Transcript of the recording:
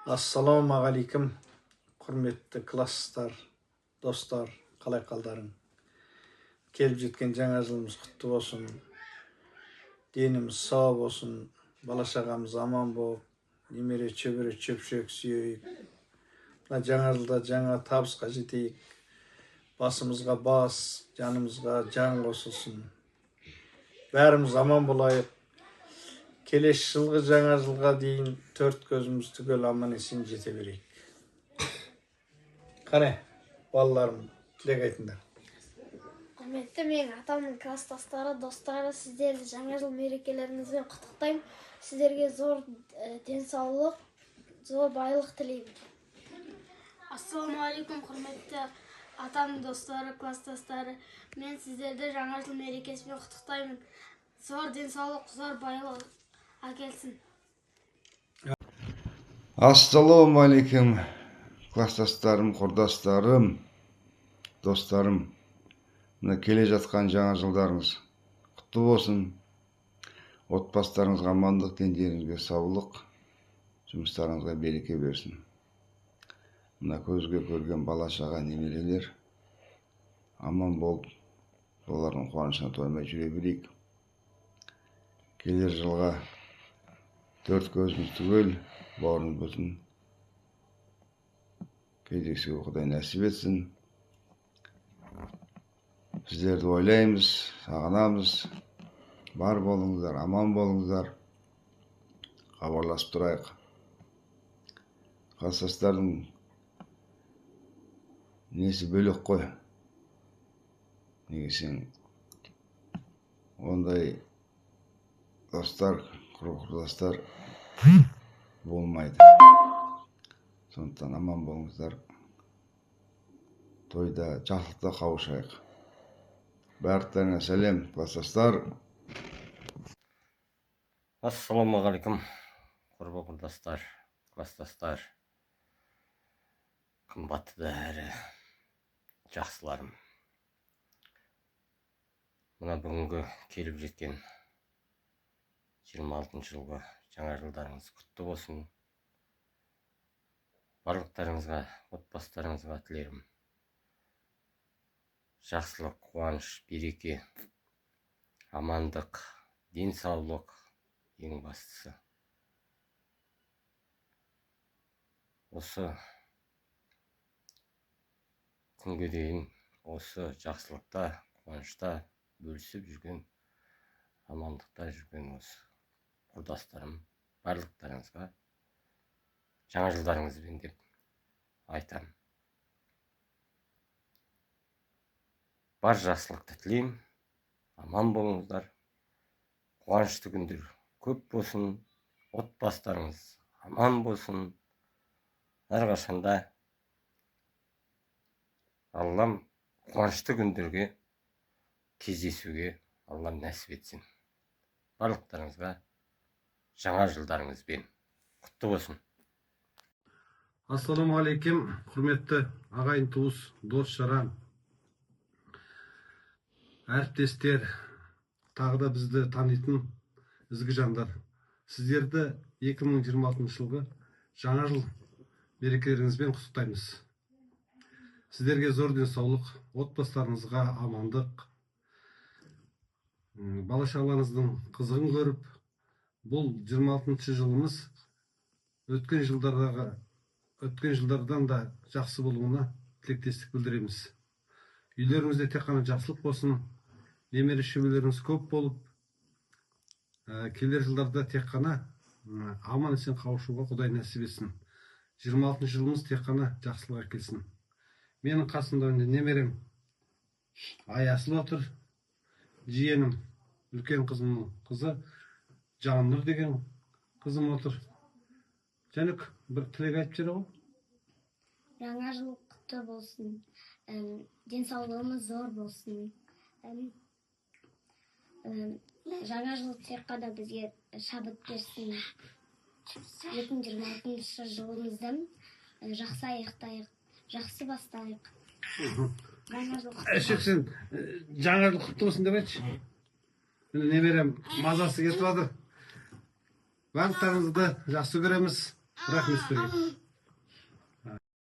Ассалаумағалейкум, құрметті класстар, достар, қалай қалдарың? Келіп жеткен жаңа жылымыз құтты болсын, деніміз сау болсын, бала-шағамыз аман болып, немере шөбере шөпшек сүйейік. Мына жаңа жылда жаңа табысқа жетейік, басымызға бас, жанымызға жан қосылсын. Бәріміз аман болайық. Келесі жылғы жаңа жылға дейін төрт көзіміз түгел аман есен жете берейік. Қане, балаларым, тілек айтыңдар. Құрметті мен атамның класстастары, достары, сіздерді жаңа жыл мерекелеріңізбен құттықтаймын. Сіздерге зор денсаулық, зор байлық тілеймін. Ассалаумағалейкум, құрметті атамның достары, класстастары. Мен сіздерді жаңа жыл мерекесімен құттықтаймын. Зор денсаулық, зор байлық әкелсін. Ассалаумағалейкум, класстастарым, құрдастарым, достарым. Мына келе жатқан жаңа жылдарыңыз құтты болсын. Отбасыларыңызға амандық, дендеріңізге саулық, жұмыстарыңызға береке берсін. Мына көзге көрген бала-шаға, немерелер аман болып, олардың қуанышына тоймай жүре берейік. Келер жылға төрт көзіміз түгел, бауырымыз бүтін, кездесуге Құдай нәсіп етсін. Сіздерді ойлаймыз, сағынамыз. Бар болыңыздар, аман болыңыздар. Хабарласып тұрайық. Класстастардың несі бөлек қой. Неге сен ондай достар, құрдастар болмайды. Сондықтан аман болыңыздар. Тойда, жақсылықта қауышайық. Барлықтарыңа сәлем, класстастар. Ассалаумағалейкум, құрбы құрдастар, класстастар, қымбатты әрі жақсыларым. Мына бүгінгі келіп жеткен 26 жылғы жаңа жылдарыңыз құтты болсын. Барлықтарыңызға, отбасыларыңызға тілерім жақсылық, қуаныш, береке, амандық, денсаулық ең бастысы. Осы күнге дейін осы жақсылықта, қуанышта бөлісіп жүрген, амандықта жүрген осы құрдастарым, барлықтарыңызға жаңа жылдарыңызбен деп айтам. Бар жақсылықты тілеймін, аман болыңыздар, қуанышты күндер көп болсын, отбасыларыңыз аман болсын. Әрқашанда Аллам қуанышты күндерге кездесуге Аллам нәсіп етсін. Барлықтарыңызға жаңа жылдарыңызбен құтты болсын. Ассалаумағалейкум, құрметті ағайын туыс, дос жаран, әріптестер, тағы да бізді танитын ізгі жандар. Сіздерді 2026 жылғы жаңа жыл мерекелеріңізбен құттықтаймыз. Сіздерге зор денсаулық, отбасыларыңызға амандық, бала-шағаларыңыздың қызығын көріп, бұл 26 жылымыз өткен жылдардан да жақсы болуына тілектестік білдіреміз. Үйлеріңізде тек қана жақсылық болсын, немере шөберелеріңіз көп болып, келер жылдарда тек қана аман есен қауышуға Құдай нәсіп етсін. 26 жылымыз тек қана жақсылық әкелсін. Менің қасымда немерем Аясыл отыр, жиенім, үлкен қызымның қызы Жаннұр деген қызым отыр. Жәнік, бір тілек айтып жібер ғой. Жаңа жыл құтты болсын, денсаулығымыз зор болсын. Жаңа жыл тек қана бізге шабыт берсін. 2026 жылымызды жақсы аяқтайық, жақсы бастайық. Жаңа жыл құтты болсын. Сен жаңа жыл құтты болсын деп айтшы. Немерем мазасы кетіп жатыр. Барлықтарыңызды жақсы көреміз. Рахмет сіздерге.